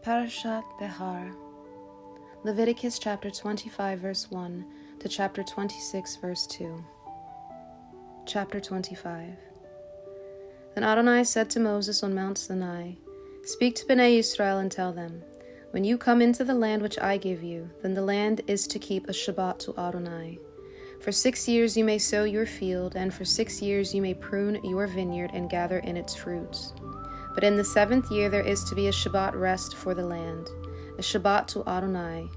Parashat Behar, Leviticus chapter 25 verse 1 to chapter 26 verse 2. Chapter 25. Then Adonai said to Moses on Mount Sinai, "Speak to Bnei Yisrael and tell them, when you come into the land which I give you, then the land is to keep a Shabbat to Adonai. For 6 years you may sow your field, and for 6 years you may prune your vineyard and gather in its fruits. But in the 7th year there is to be a Shabbat rest for the land, a Shabbat to Adonai.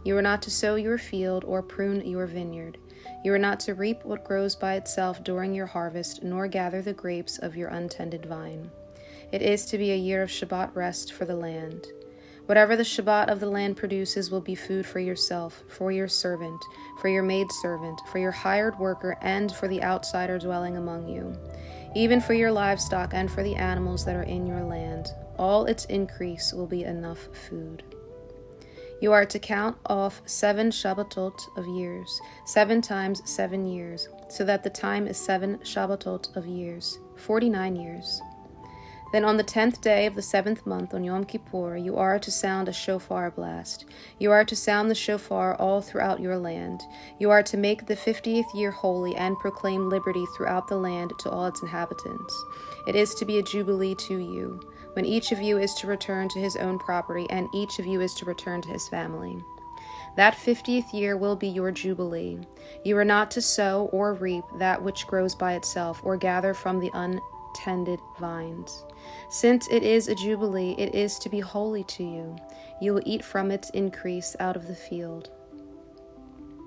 You are not to sow your field or prune your vineyard. You are not to reap what grows by itself during your harvest, nor gather the grapes of your untended vine. It is to be a year of Shabbat rest for the land. Whatever the Shabbat of the land produces will be food for yourself, for your servant, for your maidservant, for your hired worker, and for the outsider dwelling among you, even for your livestock and for the animals that are in your land. All its increase will be enough food. You are to count off 7 Shabbatot of years, 7 times 7 years, so that the time is 7 Shabbatot of years, 49 years. Then on the 10th day of the 7th month, on Yom Kippur, you are to sound a shofar blast. You are to sound the shofar all throughout your land. You are to make the 50th year holy and proclaim liberty throughout the land to all its inhabitants. It is to be a jubilee to you, when each of you is to return to his own property, and each of you is to return to his family. That 50th year will be your jubilee. You are not to sow or reap that which grows by itself, or gather from the untended vines. Since it is a jubilee, it is to be holy to you. You will eat from its increase out of the field.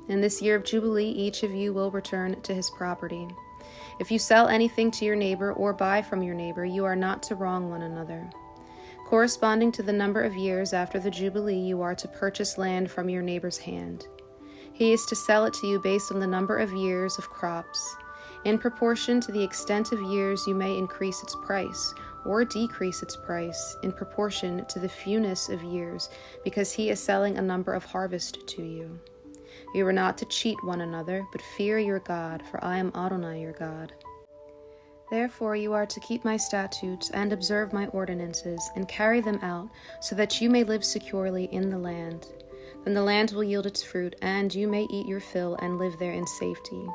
In this year of jubilee, each of you will return to his property. If you sell anything to your neighbor or buy from your neighbor, you are not to wrong one another. Corresponding to the number of years after the jubilee, you are to purchase land from your neighbor's hand. He is to sell it to you based on the number of years of crops. In proportion to the extent of years, you may increase its price or decrease its price in proportion to the fewness of years, because he is selling a number of harvest to you. You are not to cheat one another, but fear your God, for I am Adonai your God. Therefore you are to keep my statutes and observe my ordinances, and carry them out, so that you may live securely in the land. Then the land will yield its fruit, and you may eat your fill and live there in safety.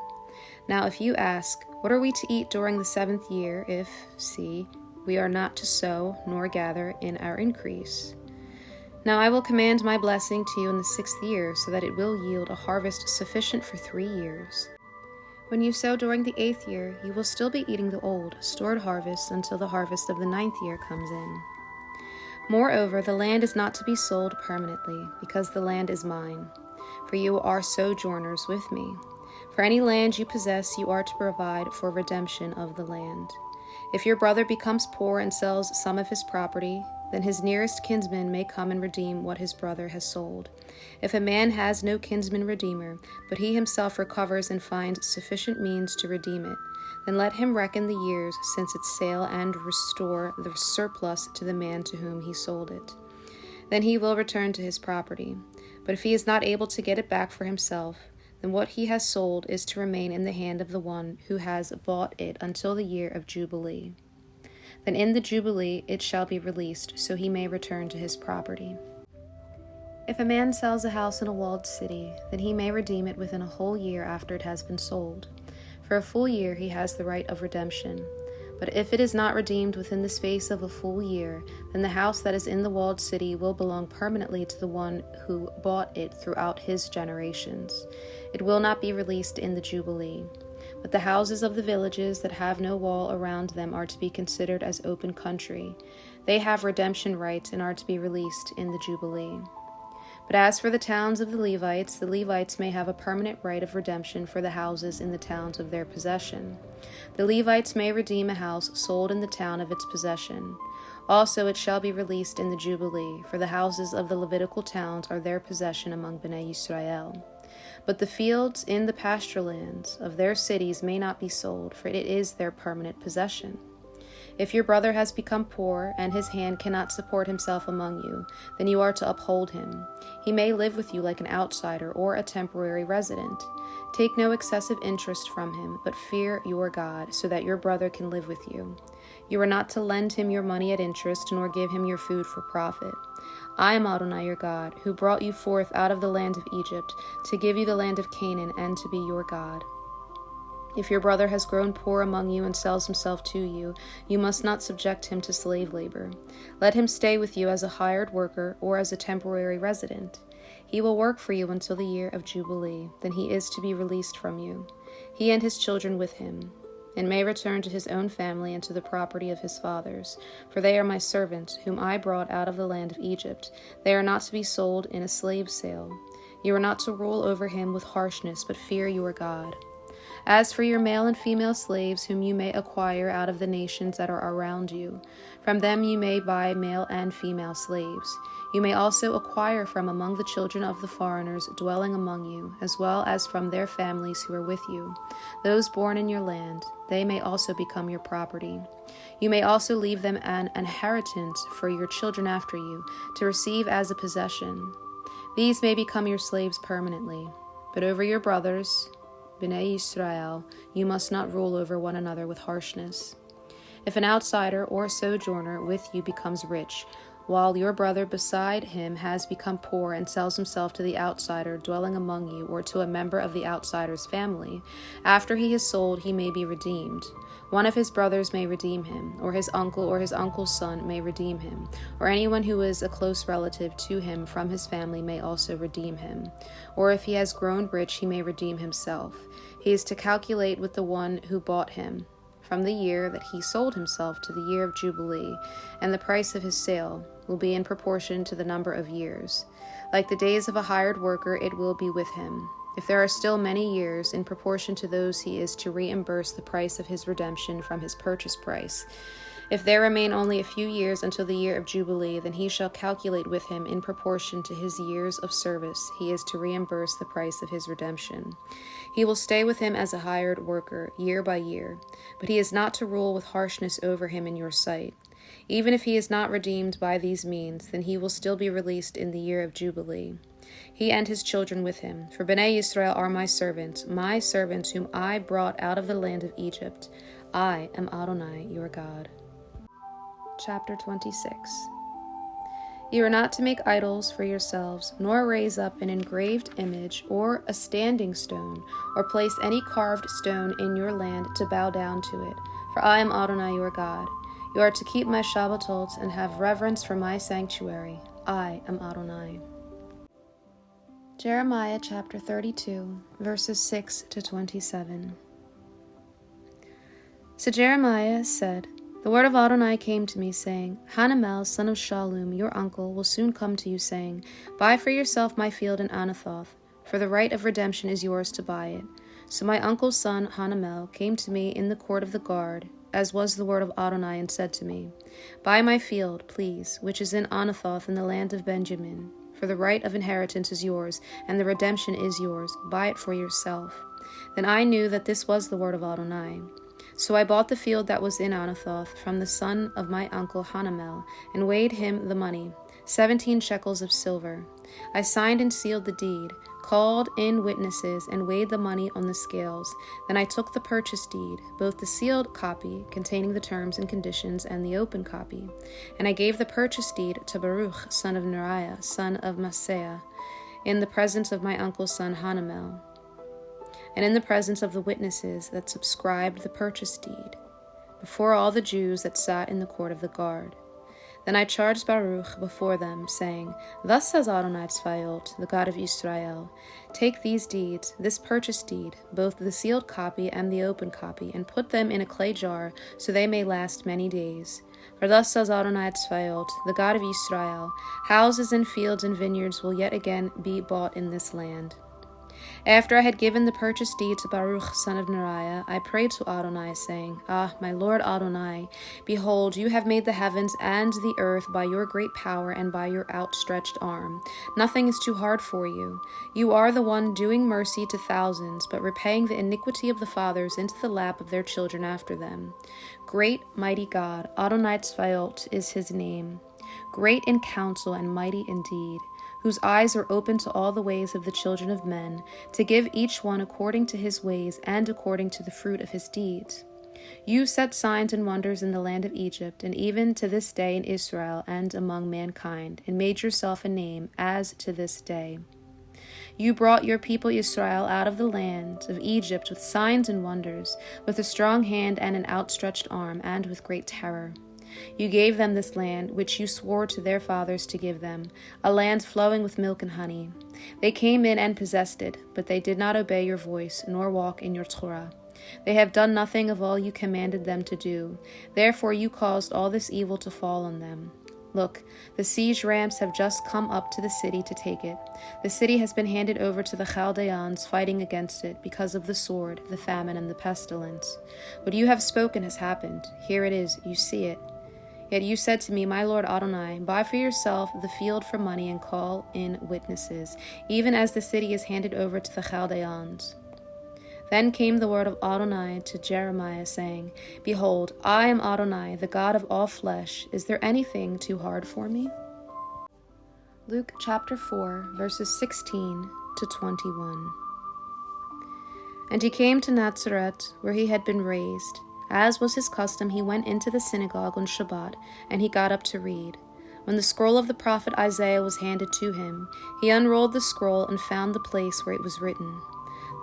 Now if you ask, what are we to eat during the 7th year, if, see, we are not to sow nor gather in our increase? Now I will command my blessing to you in the 6th year, so that it will yield a harvest sufficient for 3 years. When you sow during the 8th year, you will still be eating the old, stored harvest until the harvest of the 9th year comes in. Moreover, the land is not to be sold permanently, because the land is mine, for you are sojourners with me. For any land you possess, you are to provide for redemption of the land. If your brother becomes poor and sells some of his property, then his nearest kinsman may come and redeem what his brother has sold. If a man has no kinsman redeemer, but he himself recovers and finds sufficient means to redeem it, then let him reckon the years since its sale and restore the surplus to the man to whom he sold it. Then he will return to his property. But if he is not able to get it back for himself, then what he has sold is to remain in the hand of the one who has bought it until the year of Jubilee. Then in the Jubilee it shall be released, so he may return to his property. If a man sells a house in a walled city, then he may redeem it within a whole year after it has been sold. For a full year he has the right of redemption. But if it is not redeemed within the space of a full year, then the house that is in the walled city will belong permanently to the one who bought it throughout his generations. It will not be released in the Jubilee. But the houses of the villages that have no wall around them are to be considered as open country. They have redemption rights and are to be released in the Jubilee. But as for the towns of the Levites may have a permanent right of redemption for the houses in the towns of their possession. The Levites may redeem a house sold in the town of its possession. Also it shall be released in the Jubilee, for the houses of the Levitical towns are their possession among Bnei Yisrael. But the fields in the pasture lands of their cities may not be sold, for it is their permanent possession. If your brother has become poor, and his hand cannot support himself among you, then you are to uphold him. He may live with you like an outsider or a temporary resident. Take no excessive interest from him, but fear your God, so that your brother can live with you. You are not to lend him your money at interest, nor give him your food for profit. I am Adonai your God, who brought you forth out of the land of Egypt, to give you the land of Canaan, and to be your God. If your brother has grown poor among you and sells himself to you, you must not subject him to slave labor. Let him stay with you as a hired worker or as a temporary resident. He will work for you until the year of Jubilee, then he is to be released from you, he and his children with him, and may return to his own family and to the property of his fathers, for they are my servants, whom I brought out of the land of Egypt. They are not to be sold in a slave sale. You are not to rule over him with harshness, but fear your God. As for your male and female slaves, whom you may acquire out of the nations that are around you, from them you may buy male and female slaves. You may also acquire from among the children of the foreigners dwelling among you, as well as from their families who are with you, those born in your land. They may also become your property. You may also leave them an inheritance for your children after you, to receive as a possession. These may become your slaves permanently. But over your brothers, Bnei Israel, you must not rule over one another with harshness. If an outsider or sojourner with you becomes rich, while your brother beside him has become poor and sells himself to the outsider dwelling among you or to a member of the outsider's family, after he is sold he may be redeemed. One of his brothers may redeem him, or his uncle's son may redeem him, or anyone who is a close relative to him from his family may also redeem him. Or if he has grown rich, he may redeem himself. He is to calculate with the one who bought him, from the year that he sold himself to the year of Jubilee, and the price of his sale will be in proportion to the number of years. Like the days of a hired worker, it will be with him. If there are still many years, in proportion to those he is to reimburse the price of his redemption from his purchase price. If there remain only a few years until the year of Jubilee, then he shall calculate with him in proportion to his years of service. He is to reimburse the price of his redemption. He will stay with him as a hired worker, year by year, but he is not to rule with harshness over him in your sight. Even if he is not redeemed by these means, then he will still be released in the year of Jubilee, he and his children with him. For Bnei Israel are my servants whom I brought out of the land of Egypt. I am Adonai, your God. Chapter 26. You are not to make idols for yourselves, nor raise up an engraved image or a standing stone, or place any carved stone in your land to bow down to it. For I am Adonai, your God. You are to keep my Shabbatot and have reverence for my sanctuary. I am Adonai. Jeremiah chapter 32, verses 6 to 27. So Jeremiah said, The word of Adonai came to me, saying, Hanamel, son of Shallum, your uncle, will soon come to you, saying, Buy for yourself my field in Anathoth, for the right of redemption is yours to buy it. So my uncle's son, Hanamel, came to me in the court of the guard, as was the word of Adonai, and said to me, Buy my field, please, which is in Anathoth in the land of Benjamin. For the right of inheritance is yours, and the redemption is yours. Buy it for yourself. Then I knew that this was the word of Adonai. So I bought the field that was in Anathoth from the son of my uncle Hanamel, and weighed him the money, 17 shekels of silver. I signed and sealed the deed, called in witnesses, and weighed the money on the scales. Then I took the purchase deed, both the sealed copy containing the terms and conditions and the open copy, and I gave the purchase deed to Baruch, son of Neriah, son of Maaseiah, in the presence of my uncle's son Hanamel, and in the presence of the witnesses that subscribed the purchase deed, before all the Jews that sat in the court of the guard. Then I charged Baruch before them, saying, Thus says Adonai Tzvaot, the God of Israel, Take these deeds, this purchase deed, both the sealed copy and the open copy, and put them in a clay jar, so they may last many days. For thus says Adonai Tzvaot, the God of Israel, Houses and fields and vineyards will yet again be bought in this land. After I had given the purchase deed to Baruch, son of Neriah, I prayed to Adonai, saying, Ah, my Lord Adonai, behold, you have made the heavens and the earth by your great power and by your outstretched arm. Nothing is too hard for you. You are the one doing mercy to thousands, but repaying the iniquity of the fathers into the lap of their children after them. Great, mighty God, Adonai Tzvaot is his name. Great in counsel and mighty indeed, whose eyes are open to all the ways of the children of men, to give each one according to his ways and according to the fruit of his deeds. You set signs and wonders in the land of Egypt, and even to this day in Israel and among mankind, and made yourself a name as to this day. You brought your people Israel out of the land of Egypt with signs and wonders, with a strong hand and an outstretched arm, and with great terror. You gave them this land, which you swore to their fathers to give them, a land flowing with milk and honey. They came in and possessed it, but they did not obey your voice, nor walk in your Torah. They have done nothing of all you commanded them to do. Therefore you caused all this evil to fall on them. Look, the siege ramps have just come up to the city to take it. The city has been handed over to the Chaldeans fighting against it because of the sword, the famine, and the pestilence. What you have spoken has happened. Here it is, you see it. Yet you said to me, My Lord Adonai, buy for yourself the field for money and call in witnesses, even as the city is handed over to the Chaldeans. Then came the word of Adonai to Jeremiah, saying, Behold, I am Adonai, the God of all flesh. Is there anything too hard for me? Luke chapter 4, verses 16 to 21. And he came to Nazareth, where he had been raised. As was his custom, he went into the synagogue on Shabbat, and he got up to read. When the scroll of the prophet Isaiah was handed to him, he unrolled the scroll and found the place where it was written,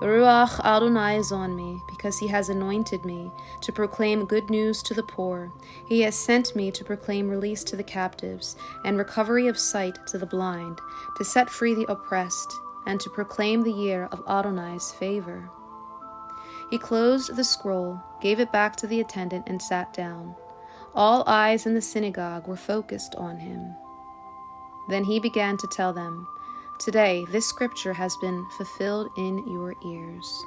The Ruach Adonai is on me, because he has anointed me to proclaim good news to the poor. He has sent me to proclaim release to the captives and recovery of sight to the blind, to set free the oppressed, and to proclaim the year of Adonai's favor. He closed the scroll, gave it back to the attendant, and sat down. All eyes in the synagogue were focused on him. Then he began to tell them, Today this scripture has been fulfilled in your ears.